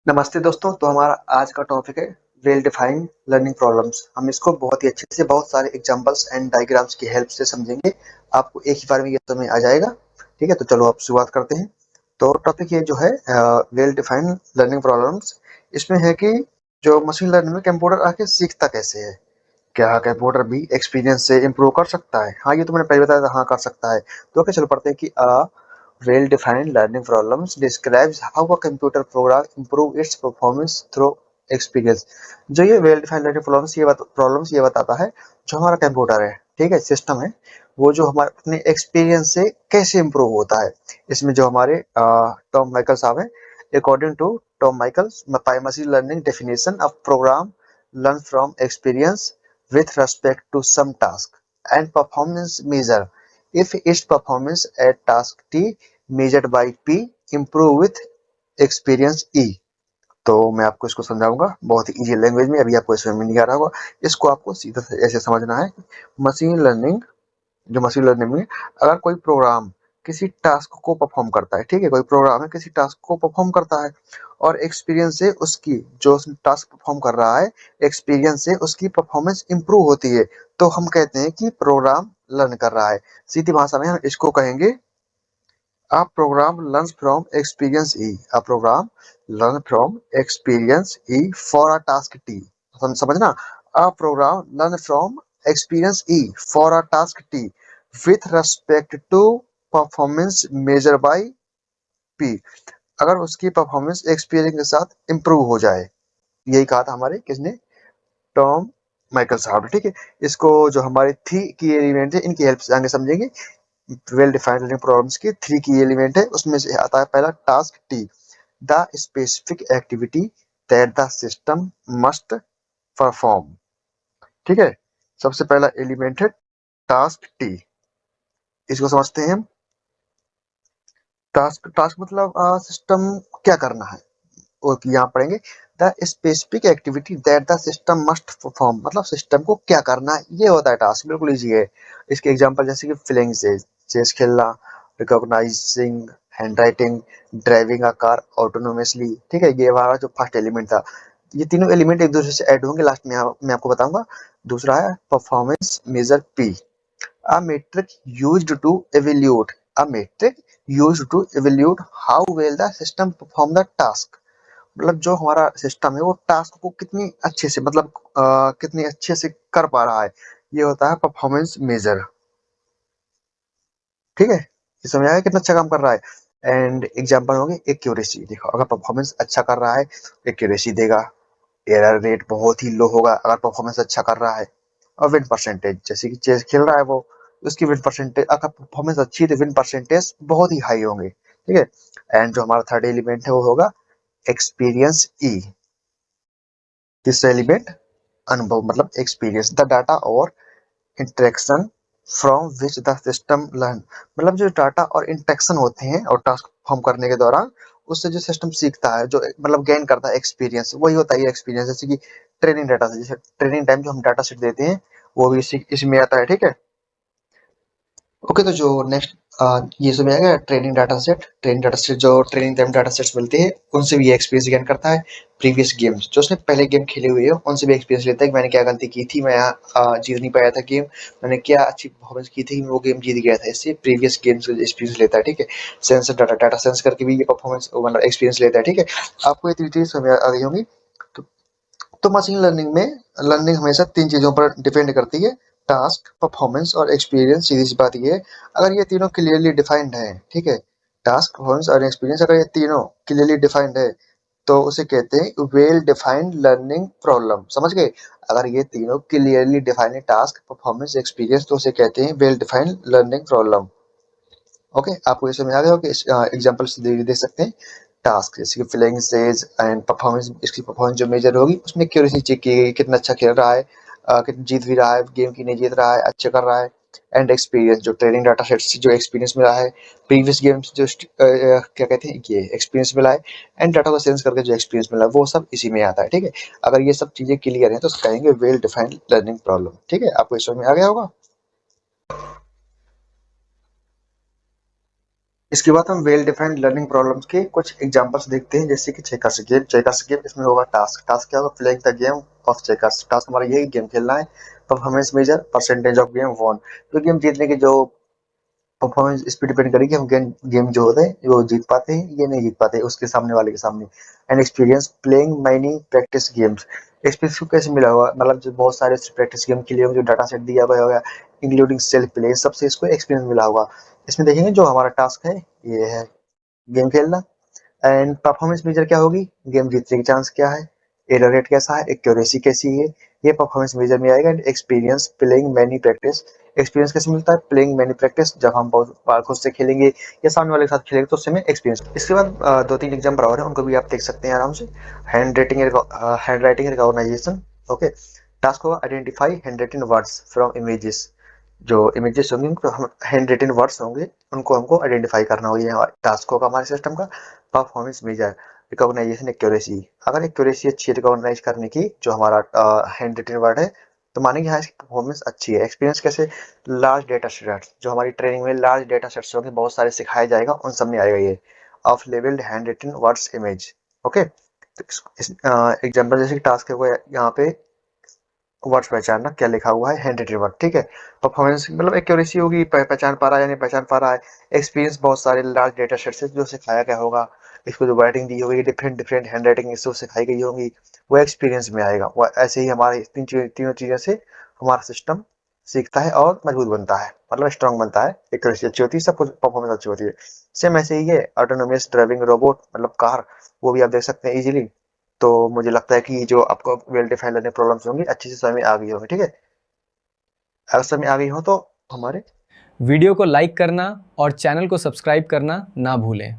नमस्ते दोस्तों। तो हमारा आज का टॉपिक है वेल डिफाइंड लर्निंग प्रॉब्लम्स। हम इसको बहुत ही अच्छे से बहुत सारे एग्जांपल्स एंड डायग्राम्स की हेल्प से समझेंगे। आपको एक ही बार में ये समझ आ जाएगा। ठीक है, तो चलो आप शुरुआत करते हैं। तो टॉपिक ये जो है वेल डिफाइंड लर्निंग प्रॉब्लम्स, इसमें है कि जो मशीन लर्निंग में कंप्यूटर आके सीखता कैसे है। क्या कंप्यूटर भी एक्सपीरियंस से इम्प्रूव कर सकता है? हाँ, ये तो मैंने पहले बताया था, हाँ कर सकता है। तो ओके, चलो पढ़ते हैं कि well defined learning problems describes how a computer program improve its performance through experience। जो ये well defined learning problems ये बताता है जो हमारा कंप्यूटर है, ठीक है, सिस्टम है, वो जो हमारे अपने एक्सपीरियंस से कैसे इम्प्रूव होता है। इसमें जो हमारे टॉम माइकल साहब हैं, according to Tom Michaels, machine learning definition of program learn from experience with respect to some task and performance measure if its performance at task T measured by P improve with experience E। तो मैं आपको इसको समझाऊंगा बहुत ही easy language में। अभी आपको इसमें नहीं आ रहा होगा, इसको आपको सीधा से ऐसे समझना है। मशीन लर्निंग, जो मशीन लर्निंग में अगर कोई प्रोग्राम किसी टास्क को परफॉर्म करता है, ठीक है, कोई प्रोग्राम है किसी टास्क को परफॉर्म करता है और एक्सपीरियंस से उसकी जो टास्क परफॉर्म कर रहा है, एक्सपीरियंस से उसकी परफॉर्मेंस इंप्रूव होती है, तो हम कहते हैं कि प्रोग्राम लर्न कर रहा है। सीधी भाषा में हम इसको कहेंगे A program learns from experience E। A program learn from experience E for a task T। समझना। A program learn from experience E for a task T with respect to performance measured by P। अगर उसकी performance experience के साथ improve हो जाए। यही कहा था हमारे किसने, टॉम माइकल साहब ने, ठीक है। इसको जो हमारे थ्री की एलिमेंट है इनकी हेल्प से आगे समझेंगे। वेल डिफाइंड लर्निंग प्रॉब्लम्स की थ्री की एलिमेंट है, उसमें से आता है पहला task T, the specific activity that the system must perform. ठीक है, सबसे पहला एलिमेंट है टास्क टी। इसको समझते हैं हम। टास्क टास्क मतलब सिस्टम क्या करना है, और यहाँ पढ़ेंगे the specific activity that the system must perform, मतलब सिस्टम को क्या करना है, ये होता है टास्क। बिल्कुल इजी है। इसके एग्जांपल जैसे कि फिलिंग से चेस खेलना, recognising hand writing, driving a car autonomously. ठीक है, ये हमारा जो फर्स्ट एलिमेंट था। ये तीनों एलिमेंट एक दूसरे से ऐड होंगे, लास्ट में मैं आपको बताऊंगा। दूसरा है performance measure P, a metric used to evaluate a metric used to evaluate how well the system perform the task। मतलब जो हमारा सिस्टम है वो टास्क को कितनी अच्छे से, मतलब कितनी अच्छे से कर पा रहा है, ये होता है परफॉर्मेंस मेजर। ठीक है, ये समझ आया कितना अच्छा काम कर रहा है। एंड एग्जांपल होंगे एक्यूरेसी। देखो, अगर परफॉर्मेंस अच्छा कर रहा है एक्यूरेसी देगा, एरर रेट बहुत ही लो होगा अगर परफॉर्मेंस अच्छा कर रहा है। और विन परसेंटेज, जैसे कि चेस खेल रहा है वो, उसकी विन परसेंटेज अगर परफॉर्मेंस अच्छी है तो विन परसेंटेज बहुत ही हाई होंगे। ठीक है। एंड जो हमारा थर्ड एलिमेंट है वो होगा एक्सपीरियंस ई। तीसरा एलिमेंट अनुभव, मतलब एक्सपीरियंस द डाटा और interaction from which the system learn. मतलब जो डाटा और इंटरेक्शन होते हैं और टास्क परफॉर्म करने के दौरान उससे जो सिस्टम सीखता है, जो मतलब गेन करता है एक्सपीरियंस, वही होता है एक्सपीरियंस। जैसे कि ट्रेनिंग डाटा से, जैसे ट्रेनिंग टाइम जो हम डाटा सेट देते हैं वो भी इसमें आता है। ठीक है। ओके, तो जो नेक्स्ट ये सब आएगा training data set. Training data set, जो ट्रेनिंग टाइम डाटा सेट्स मिलते हैं उनसे भी ये एक्सपीरियंस गेन करता है। प्रीवियस गेम्स, जो उसने पहले गेम खेले हुए है उनसे भी एक्सपीरियंस लेता है कि मैंने क्या गलती की थी, मैं यहाँ जीत नहीं पाया था गेम, मैंने क्या अच्छी परफॉर्मेंस की थी कि मैं वो गेम जीत गया था। इससे प्रीवियस गेम्स का एक्सपीरियंस लेता है। ठीक है। सेंसर डाटा, डाटा सेंस करके भी ये परफॉर्मेंस मतलब एक्सपीरियंस लेता है। ठीक है, आपको ये तीन चीज समझ आ गई होंगी। तो मशीन लर्निंग में लर्निंग हमेशा तीन चीजों पर डिपेंड करती है, टास्क, परफॉर्मेंस और एक्सपीरियंस। सीधी सी बात ये है, अगर ये तीनों क्लियरली डिफाइंड है, ठीक है, टास्क, परफॉर्मेंस और एक्सपीरियंस अगर ये तीनों क्लियरली डिफाइंड है तो उसे कहते हैं वेल डिफाइंड लर्निंग प्रॉब्लम। समझ गए? अगर ये तीनों क्लियरली डिफाइंड है, टास्क, परफॉर्मेंस, एक्सपीरियंस, तो उसे कहते हैं well defined learning problem. Okay, आपको ये समझ आ गया हो कि एग्जांपल से दे सकते हैं। टास्क जैसे कि फिलिंग स्टेज एंड परफॉर्मेंस, इसकी परफॉर्मेंस जो मेजर होगी उसमें एक्यूरेसी चेक की गई, कितना अच्छा खेल रहा है, कितना जीत भी रहा है गेम की, नहीं जीत रहा है, अच्छा कर रहा है। एंड एक्सपीरियंस, जो ट्रेनिंग डाटा सेट से जो एक्सपीरियंस मिला है, प्रीवियस गेम्स जो क्या कहते हैं ये एक्सपीरियंस मिला है, एंड डाटा को सेंस करके जो एक्सपीरियंस मिला है वो सब इसी में आता है। ठीक है, अगर ये सब चीजें क्लियर है तो कहेंगे वेल डिफाइंड लर्निंग प्रॉब्लम। ठीक है, आपको इस में आ गया होगा। इसके बाद हम वेल डिफाइंड लर्निंग प्रॉब्लम्स के कुछ एग्जांपल्स देखते हैं, जैसे कि चेकर्स गेम इसमें होगा टास्क क्या होगा, playing the game of checkers. Task हमारा यही गेम खेलना है। Performance measure percentage of game won, तो गेम जीतने की जो परफॉर्मेंस इस पे डिपेंड करेगी, हम गेम गेम जो होते हैं वो जीत पाते हैं ये नहीं जीत पाते उसके सामने वाले के सामने। And experience playing many practice games, experience को कैसे मिला होगा, मतलब जो बहुत सारे प्रैक्टिस गेम के लिए जो डाटा सेट दिया हुआ होगा इंक्लूडिंग सेल्फ प्ले, सबसे इसको एक्सपीरियंस मिला होगा। इसमें देखेंगे जो हमारा टास्क है ये है गेम खेलना। एंड परफॉर्मेंस मेजर क्या होगी, गेम जीतने की चांस क्या है, एरर रेट कैसा है, एक्यूरेसी कैसी है, ये परफॉर्मेंस मेजर में आएगा। Experience playing many practice, experience कैसे मिलता है, प्लेइंग मैनी प्रैक्टिस, जब हम बहुत बार खुद से खेलेंगे या सामने वाले के साथ खेलेंगे तो उससे हमें एक्सपीरियंस। इसके बाद दो तीन एग्जाम्पल और हैं, उनको भी आप देख सकते हैं आराम से। Handwriting recognisation. Okay, task होगा identify hand written words from images, जो इमेजेस होंगी उनको हम हैंड रिटन वर्ड्स होंगे उनको हमको आइडेंटिफाई करना होगा, ये टास्क होगा हमारे सिस्टम का। परफॉर्मेंस मेजर रिकॉग्नाइजेशन एक्यूरेसी, अगर एक्यूरेसी अच्छी है रिकॉग्नाइज करने की जो हमारा हैंड रिटन वर्ड है तो मानेंगे हाँ इसकी परफॉर्मेंस अच्छी है। एक्सपीरियंस कैसे, लार्ज डेटा सेट्स, जो हमारी ट्रेनिंग में लार्ज डेटा सेट्स होंगे बहुत सारे सिखाया जाएगा उन सब में आएगा ये। Of labelled hand written words image. Okay, तो इस एग्जाम्पल जैसे टास्क है वो यहाँ पे वर्ड्स पहचानना क्या लिखा हुआ है हैंड रिटन वर्ड, ठीक है। परफॉर्मेंस मतलब एक्यूरेसी होगी, पहचान पा रहा है या नहीं पहचान पा रहा है। एक्सपीरियंस बहुत सारे लार्ज डेटा सेट से जो सिखाया गया होगा, इसको जो राइटिंग दी होगी डिफरेंट डिफरेंट हैंड राइटिंग इसको सिखाई गई होंगी, वो एक्सपीरियंस में आएगा। वो ऐसे ही हमारे तीनों चीज़ों से हमारा सिस्टम सीखता है और मजबूत बनता है, मतलब स्ट्रांग बनता है। एक्यूरेसी अच्छी होती है, सब कुछ परफॉर्मेंस अच्छी होती है। सेम ऐसे ही है ऑटोनोमस ड्राइविंग रोबोट मतलब कार, वो भी आप देख सकते हैं इजीली। तो मुझे लगता है कि जो आपको वेल डिफाइंड लर्निंग प्रॉब्लम्स होंगी अच्छे से समझ में आ गई होंगी, ठीक है। अगर समझ में आ गई हो तो हमारे वीडियो को लाइक करना और चैनल को सब्सक्राइब करना ना भूलें।